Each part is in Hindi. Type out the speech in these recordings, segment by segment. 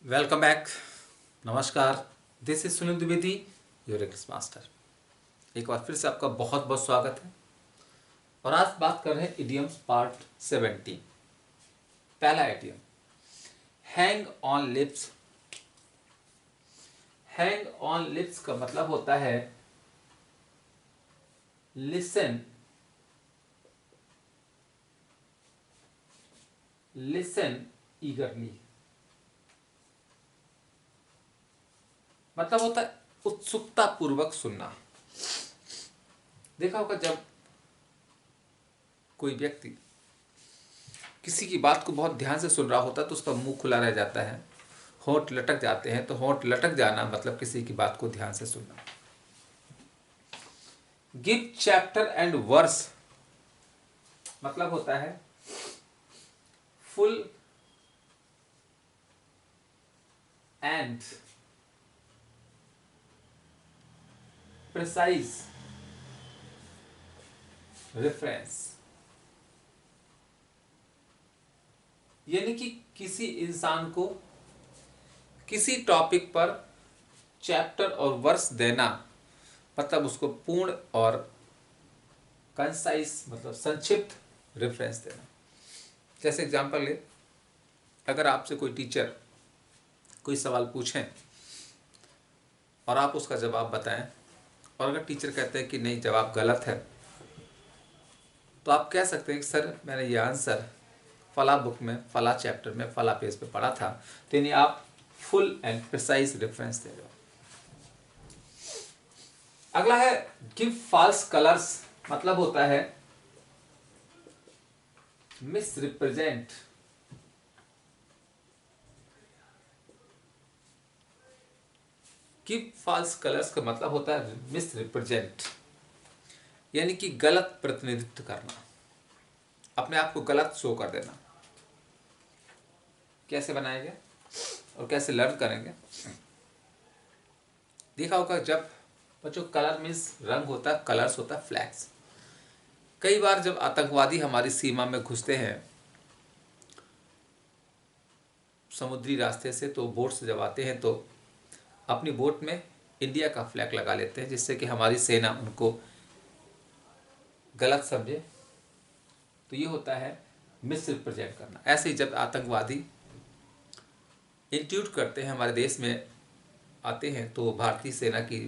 Welcome back. नमस्कार। This is Sunil Dwivedi, your English master. एक बार फिर से आपका बहुत बहुत स्वागत है। और आज बात कर रहे हैं इडियम्स पार्ट 17। पहला idiom, hang on lips. Hang on lips का मतलब होता है लिसन, लिसन ईगरली। मतलब होता है उत्सुकता पूर्वक सुनना। देखा होगा जब कोई व्यक्ति किसी की बात को बहुत ध्यान से सुन रहा होता है तो उसका मुंह खुला रह जाता है, होंठ लटक जाते हैं। तो होंठ लटक जाना मतलब किसी की बात को ध्यान से सुनना। गिव चैप्टर एंड वर्स मतलब होता है फुल एंड प्रिसाइज रेफरेंस। यानी कि किसी इंसान को किसी टॉपिक पर चैप्टर और वर्स देना मतलब उसको पूर्ण और कंसाइज मतलब संक्षिप्त रेफरेंस देना। जैसे एग्जांपल ले, अगर आपसे कोई टीचर कोई सवाल पूछें और आप उसका जवाब बताएं, और अगर टीचर कहते हैं कि नहीं जवाब गलत है, तो आप कह सकते हैं कि सर मैंने ये आंसर फला बुक में फला चैप्टर में फला पेज पे पढ़ा था। तो यानी आप फुल एंड प्रिसाइज रेफरेंस दे रहे हो। अगला है गिव फॉल्स कलर्स मतलब होता है misrepresent. Give false colours का मतलब होता है मिस रिप्रेजेंट, यानी कि गलत प्रतिनिधित्व करना, अपने आप को गलत शो कर देना। कैसे बनाएंगे और कैसे लर्न करेंगे? देखा होगा जब बच्चों कलर मीन्स रंग होता है, कलर्स होता है फ्लैग्स। कई बार जब आतंकवादी हमारी सीमा में घुसते हैं समुद्री रास्ते से, तो बोट से जब आते हैं तो अपनी बोट में इंडिया का फ्लैग लगा लेते हैं, जिससे कि हमारी सेना उनको गलत समझे। तो ये होता है मिस रिप्रेजेंट करना। ऐसे ही जब आतंकवादी इंट्रूड करते हैं हमारे देश में आते हैं तो भारतीय सेना की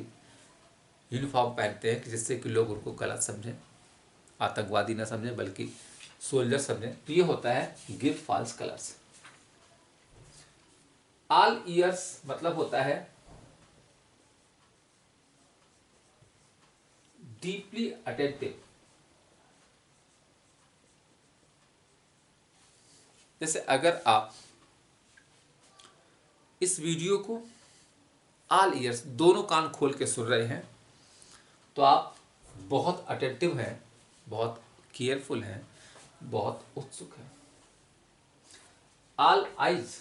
यूनिफॉर्म पहनते हैं कि जिससे कि लोग उनको गलत समझें, आतंकवादी ना समझें बल्कि सोल्जर समझें। तो ये होता है give false colours. All ears मतलब होता है डीपली अटेंटिव। जैसे अगर आप इस वीडियो को ऑल ईयर्स दोनों कान खोल के सुन रहे हैं तो आप बहुत अटेंटिव हैं, बहुत केयरफुल हैं, बहुत उत्सुक हैं। All eyes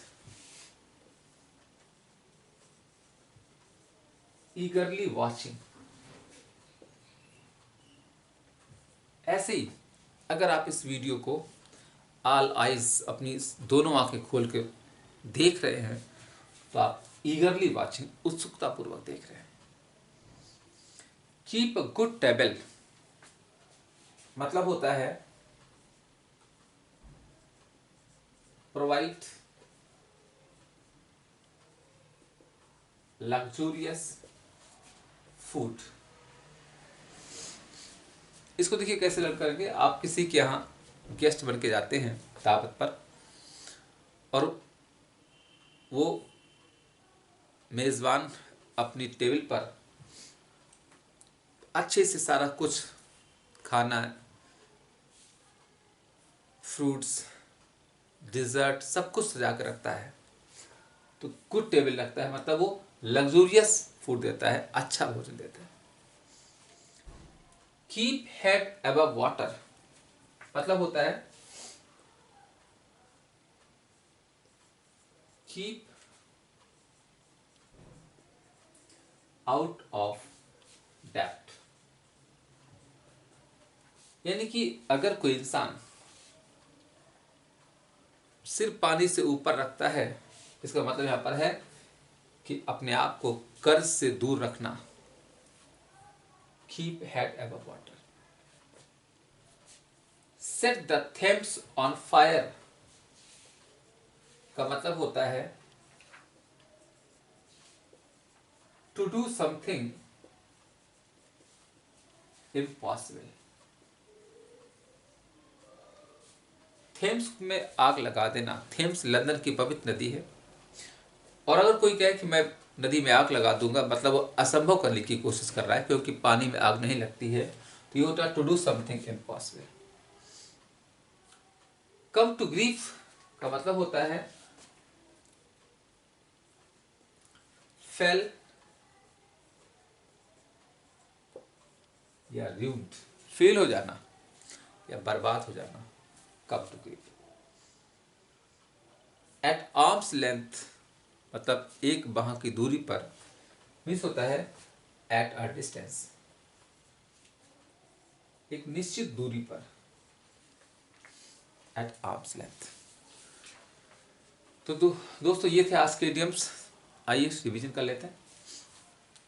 ईगरली watching. ऐसे ही अगर आप इस वीडियो को ऑल आइज अपनी दोनों आंखें खोल के देख रहे हैं तो आप ईगरली वॉचिंग उत्सुकता पूर्वक देख रहे हैं। कीप अ गुड टेबल मतलब होता है प्रोवाइड लग्जूरियस फूड। इसको देखिए कैसे लर्न करेंगे। आप किसी के यहाँ गेस्ट बन के जाते हैं दावत पर, और वो मेज़बान अपनी टेबल पर अच्छे से सारा कुछ खाना, फ्रूट्स, डिज़र्ट सब कुछ सजा कर रखता है। तो गुड टेबल रखता है मतलब वो लग्जूरियस फूड देता है, अच्छा भोजन देता है। कीप हेड अबव वाटर मतलब होता है कीप आउट ऑफ डेप्थ। यानी कि अगर कोई इंसान सिर पानी से ऊपर रखता है इसका मतलब यहाँ पर है कि अपने आप को कर्ज से दूर रखना। Keep head above water. Set the Thames on fire का मतलब होता है to do something impossible. Thames में आग लगा देना। थेम्स लंदन की पवित्र नदी है, और अगर कोई कहे कि मैं नदी में आग लगा दूंगा, मतलब वो असंभव करने की कोशिश कर रहा है, क्योंकि पानी में आग नहीं लगती है। तो ये होता है to do something impossible. Come to grief का मतलब होता है फेल या रूइंड, फेल हो जाना या बर्बाद हो जाना। Come to grief. At arm's length मतलब एक बाह की दूरी पर, मीन्स होता है एट अ डिस्टेंस, एक निश्चित दूरी पर, एट आर्म्स लेंथ। तो दोस्तों ये थे आज के इडियम्स। आइए रिवीजन कर लेते हैं।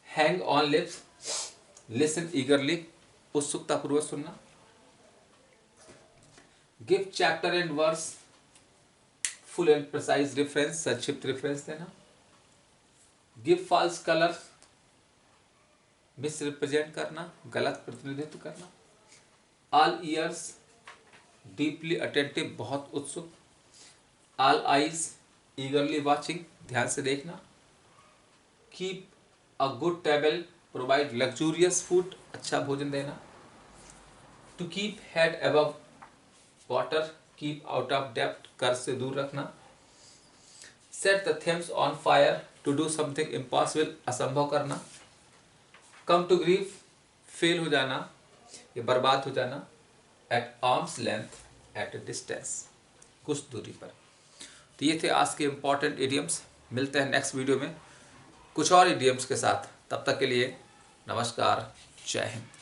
Hang on lips, listen eagerly, उत्सुकता पूर्वक सुनना। Give chapter and verse full and precise reference, संक्षिप्त रेफरेंस देना। Give false colour, misrepresent करना, गलत प्रतिनिधित्व करना। ऑल ईयर्स, डीपली अटेंटिव, बहुत उत्सुक। ऑल आईज, ईगरली वॉचिंग, ध्यान से देखना। Keep a good table, provide luxurious food, अच्छा भोजन देना। To keep head above water, keep out of depth, कर्ज से दूर रखना। Set the Thames on fire, to do something impossible, असंभव करना। कम टू ग्रीफ, फेल हो जाना या बर्बाद हो जाना। At arm's length, at a distance, कुछ दूरी पर। तो ये थे आज के इम्पॉर्टेंट इडियम्स। मिलते हैं नेक्स्ट वीडियो में कुछ और इडियम्स के साथ। तब तक के लिए नमस्कार, जय हिंद।